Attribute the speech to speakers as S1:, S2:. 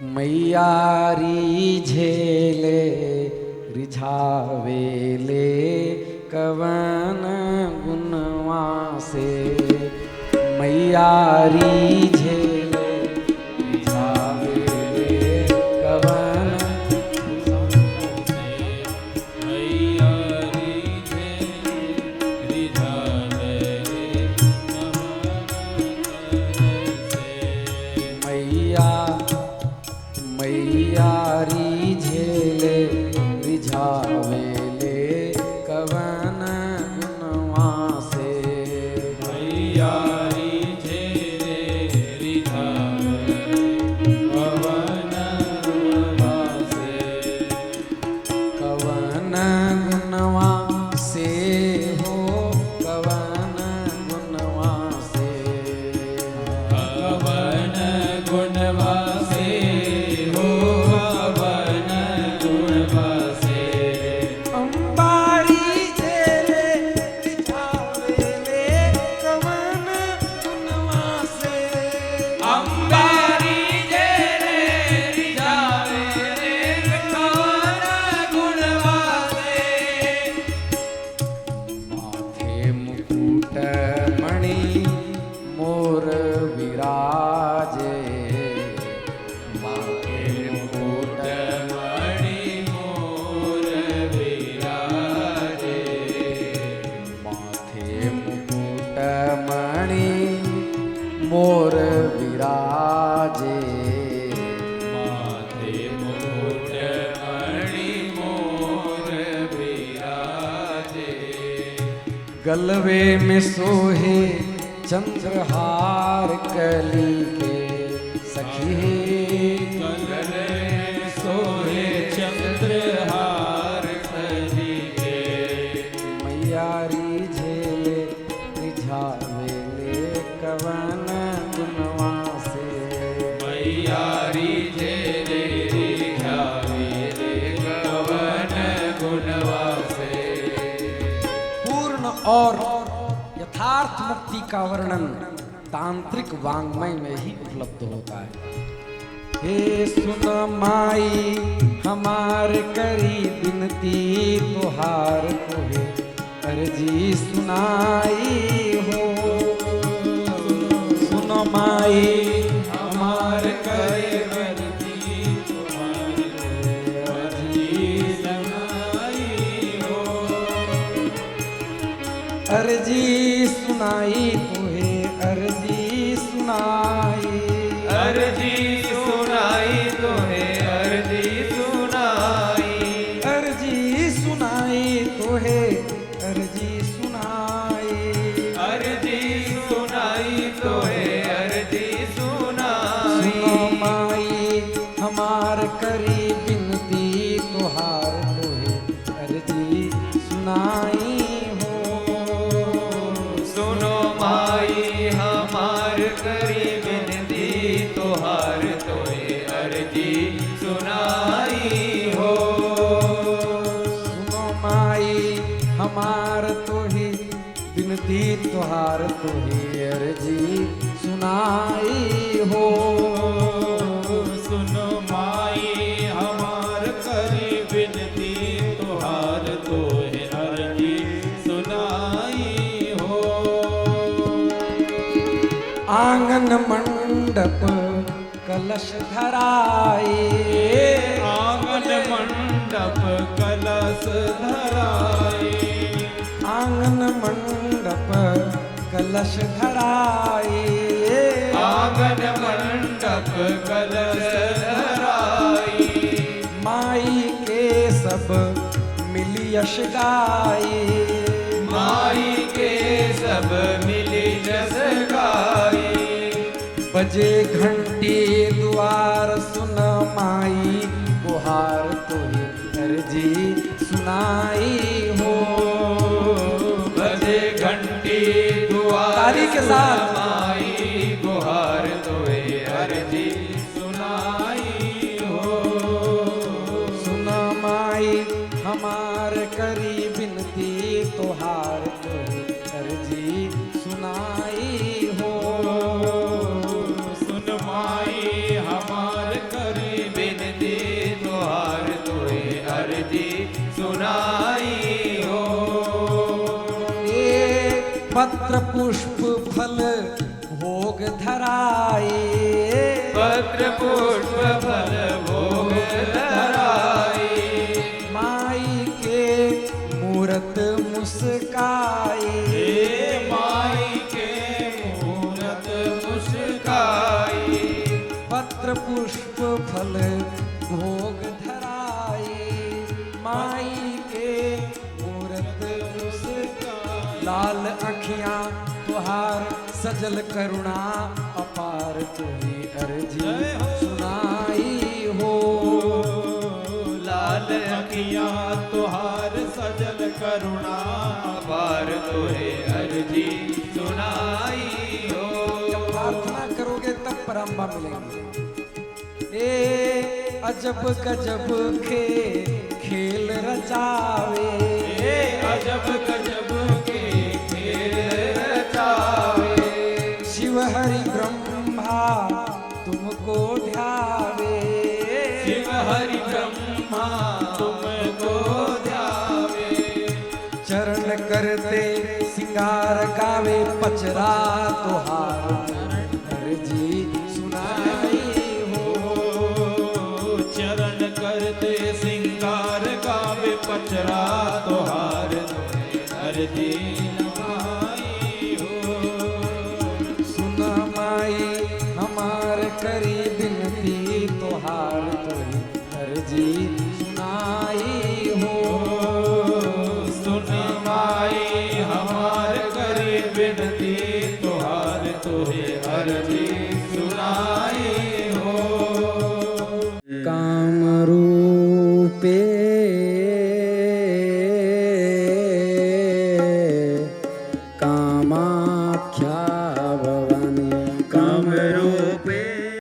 S1: मैयारी झेले रिझावेले कवन गुणवा से। मैयारी झेले रिझावेले कवन गुणवा से।
S2: मैयारी झेले रिझावेले कवन से।
S1: मैयारी झेले रिझावेले कवन गुणवा से।
S2: मैयारी झेले रिझावेले कवन गुणवा से।
S1: कवन गुणवा से हो कवन गुणवा से।
S2: कवन गुणवा से हो कवन गुणवा से।
S1: अंबारी झेले रिझावेले कवन गुणवा से।
S2: अंबारी झेले रिझावेले कवन गुणवा से।
S1: माथे मुकुट मणि मोर विराजे।
S2: माथे मुकुट मणि मोर विराजे।
S1: माथे मुकुट मणि मोर विराजे।
S2: माथे मुकुट मणि मोर विराजे।
S1: गलवे में सोहे चंद्रहार कली के सखी।
S2: गले में सोहे चंद्रहार कली के।
S1: मैयारी झेले रिझावेले कवन गुणवा से।
S2: मैयारी झेले रिझावेले कवन गुणवा से।
S1: पूर्ण और यथार्थ मुक्ति का वर्णन तांत्रिक वांग्मय में ही उपलब्ध होता है। हे सुन माई हमार करी बिनती तुहार तुहे अर्जी सुनाई हो। सुन माई
S2: हमार करे विनती तुम्हारी अर्जी सुनाई हो।
S1: अर्जी सुनाई तुहे अर्जी सुनाई।
S2: अर्जी सुनाई तुम्हें अर्जी सुनाई।
S1: अर्जी सुनाई तुहे अर्जी सुनाई।
S2: अर्जी सुनाई तुम्हें अर्जी सुनाई।
S1: सुनो माई हमार करी बिनती तुहार तुहे अर्जी सुनाई हो।
S2: सुनो माई हमार करी विनती तुहार तोहे अर्जी सुनाई हो।
S1: सुनो माई हमार तुही बिनती तुहार तुही अर्जी सुनाई हो।
S2: सुनो माई हमार करी विनती तुहार तोहे अर्जी सुनाई हो।
S1: आंगन मंडप कलश धराए।
S2: आंगन मंडप कलश धराए।
S1: आंगन मंडप कलश धराए।
S2: आंगन मंडप कलश धराए।
S1: माई के सब मिली यश गाए।
S2: माई के सब मिली जस गाई।
S1: बजे घंटी द्वार सुन माई गुहार तुही अर्जी सुनाई हो।
S2: बजे घंटी दुआर
S1: ताली के साथ।
S2: माई गुहार तोहे अर्जी सुनाई हो।
S1: सुन माई हमार करी बिनती तुहार तुही अर्जी सुनाई हो।
S2: सुन माई हमार करी
S1: पत्र पुष्प फल भोग धराए,
S2: पत्र पुष्प फल भोग धराए,
S1: माई के मूरत मुस्काए,
S2: माई के मूरत मुस्काई,
S1: पत्र पुष्प फल भोग धराए, माई के मूरत मुस्काए, लाल अखियां तुहार सजल करुणा अपार तुही अर्जी सुनाई हो,
S2: लाल अखियां तुहार सजल करुणा पार तोहे अर्जी सुनाई हो।
S1: जब प्रार्थना करोगे तब परम्बा मिलेंगे। ए अजब गजब के खेल रचावे,
S2: अजब गजब के खेल रचावे,
S1: शिव हरि ब्रह्मा तुमको ध्यावे,
S2: शिव हरि ब्रह्मा तुमको ध्यावे,
S1: चरण करते सिंगार गावे पचरा तुहार अर्जी सुनाई हो,
S2: चरण करते सिंगार गावे पचरा तुहार अर्जी सुनाई हो।
S1: सुन माई हमार करी बिनती तुहार तुही अर्जी सुनाई हो,
S2: सुन माई हमार करी बिनती तुहार तुहे अर्जी सुनाई हो।
S1: काम रूपे कामाख्या